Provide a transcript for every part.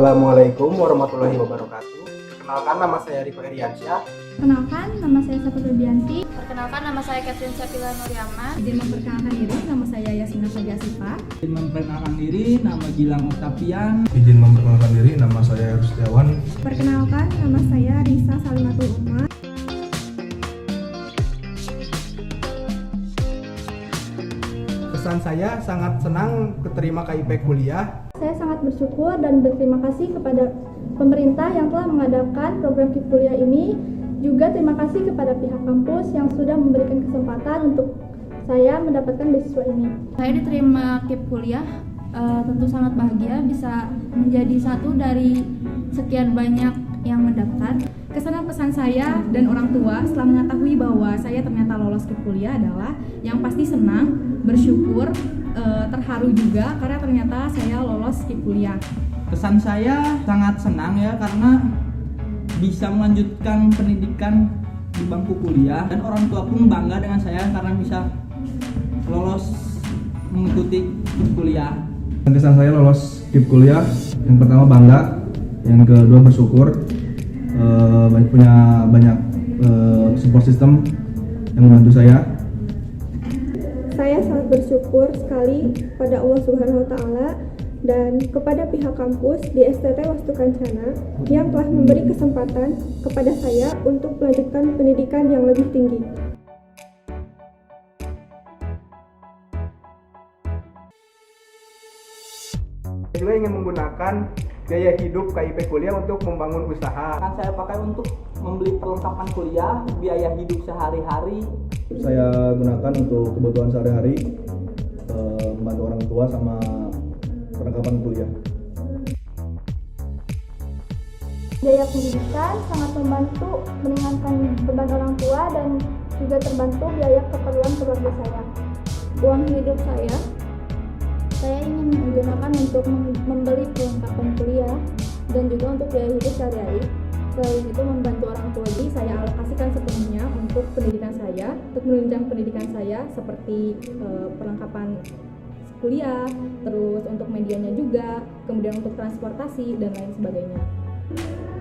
Assalamualaikum warahmatullahi wabarakatuh. Perkenalkan, nama saya Riko Eriansyah. Perkenalkan, nama saya Safa Febianti. Perkenalkan, nama saya Catherine Syafila Nuriama. Izin memperkenalkan diri, nama saya Yasmina Fajar Asifa. Izin memperkenalkan diri, nama Gilang Octavian. Izin memperkenalkan diri, nama saya Rustiawan. Perkenalkan, nama saya Risa Salimatul Umar. Pesan saya sangat senang keterima KIP kuliah. Saya sangat bersyukur dan berterima kasih kepada pemerintah yang telah mengadakan program KIP kuliah ini. Juga terima kasih kepada pihak kampus yang sudah memberikan kesempatan untuk saya mendapatkan beasiswa ini. Saya diterima KIP kuliah, tentu sangat bahagia bisa menjadi satu dari sekian banyak yang mendaftar. Kesan pesan saya dan orang tua setelah mengetahui bahwa saya ternyata lolos KIP kuliah adalah yang pasti senang, bersyukur, terharu juga karena ternyata saya lolos KIP kuliah. Kesan saya sangat senang ya karena bisa melanjutkan pendidikan di bangku kuliah dan orang tua pun bangga dengan saya karena bisa lolos mengikuti KIP kuliah. Kesan saya lolos KIP kuliah, yang pertama bangga, yang kedua bersyukur, punya banyak support system yang membantu saya. Saya sangat bersyukur sekali pada Allah Subhanahu wa Ta'ala dan kepada pihak kampus di STT Wastu Kencana yang telah memberi kesempatan kepada saya untuk melanjutkan pendidikan yang lebih tinggi. Saya juga ingin menggunakan biaya hidup KIP kuliah untuk membangun usaha. Akan saya pakai untuk membeli perlengkapan kuliah, biaya hidup sehari-hari. Saya gunakan untuk kebutuhan sehari-hari, membantu orang tua sama perlengkapan kuliah. Biaya pendidikan sangat membantu meringankan beban orang tua dan juga terbantu biaya keperluan keluarga saya. Uang hidup saya ingin menggunakan untuk membeli perlengkapan kuliah dan juga untuk biaya hidup sehari-hari. Selain itu membantu orang tua, jadi saya alokasikan sepenuhnya untuk pendidikan saya, untuk menunjang pendidikan saya seperti perlengkapan kuliah, terus untuk medianya juga, kemudian untuk transportasi dan lain sebagainya.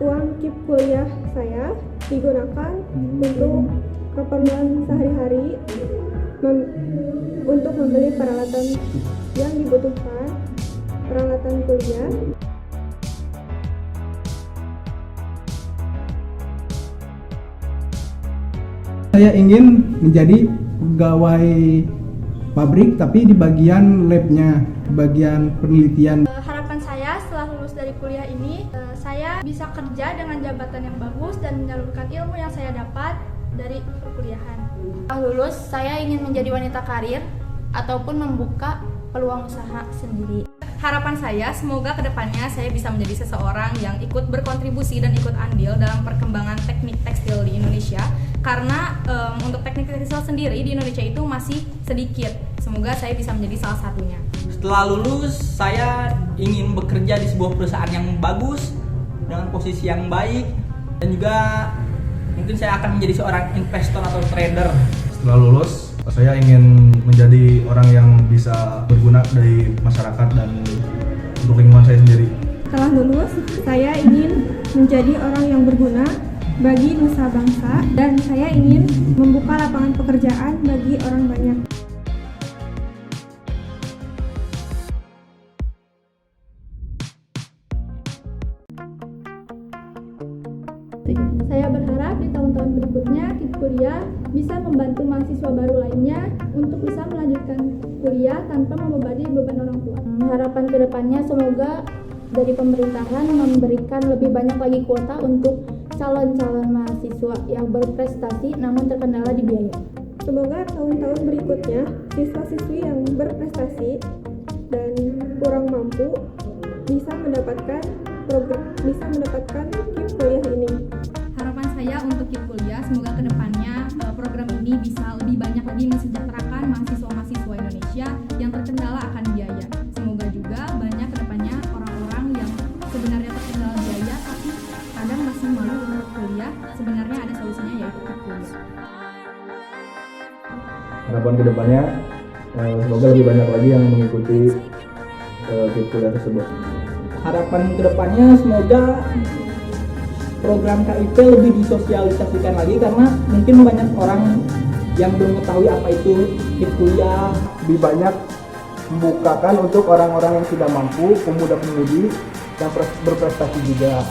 Uang KIP kuliah saya digunakan untuk keperluan sehari-hari, untuk membeli peralatan yang dibutuhkan, peralatan kuliah. Saya ingin menjadi pegawai pabrik tapi di bagian labnya, bagian penelitian. Harapan saya setelah lulus dari kuliah ini, saya bisa kerja dengan jabatan yang bagus dan menyalurkan ilmu yang saya dapat dari perkuliahan. Setelah lulus, saya ingin menjadi wanita karir ataupun membuka peluang usaha sendiri. Harapan saya semoga kedepannya saya bisa menjadi seseorang yang ikut berkontribusi dan ikut andil dalam perkembangan teknik tekstil di Indonesia. Karena untuk teknik tekstil sendiri di Indonesia itu masih sedikit. Semoga saya bisa menjadi salah satunya. Setelah lulus, saya ingin bekerja di sebuah perusahaan yang bagus dengan posisi yang baik dan juga mungkin saya akan menjadi seorang investor atau trader. Setelah lulus, saya ingin menjadi orang yang bisa berguna dari masyarakat dan untuk lingkungan saya sendiri. Setelah lulus, saya ingin menjadi orang yang berguna bagi nusa bangsa dan saya ingin membuka lapangan pekerjaan bagi orang banyak. Saya berharap di tahun-tahun berikutnya KIP kuliah bisa membantu mahasiswa baru lainnya untuk bisa melanjutkan kuliah tanpa membebani beban orang tua. Harapan kedepannya semoga dari pemerintahan memberikan lebih banyak lagi kuota untuk calon-calon mahasiswa yang berprestasi namun terkendala di biaya. Semoga tahun-tahun berikutnya siswa-siswi yang berprestasi dan kurang mampu bisa mendapatkan KIP kuliah ini. Harapan saya untuk KIP kuliah semoga kedepannya program ini bisa lebih banyak lagi mensejahterakan mahasiswa-mahasiswa Indonesia yang terkendala akan biaya. Semoga juga banyak kedepannya orang-orang yang sebenarnya terkendala biaya tapi kadang masih malu untuk kuliah. Sebenarnya ada solusinya yaitu KIP kuliah. Harapan kedepannya, semoga lebih banyak lagi yang mengikuti KIP kuliah tersebut. harapan kedepannya semoga program KIP lebih disosialisasikan lagi, karena mungkin banyak orang yang belum mengetahui apa itu HIP kuliah. Lebih banyak membukakan untuk orang-orang yang tidak mampu, pemuda-pemudi yang berprestasi juga.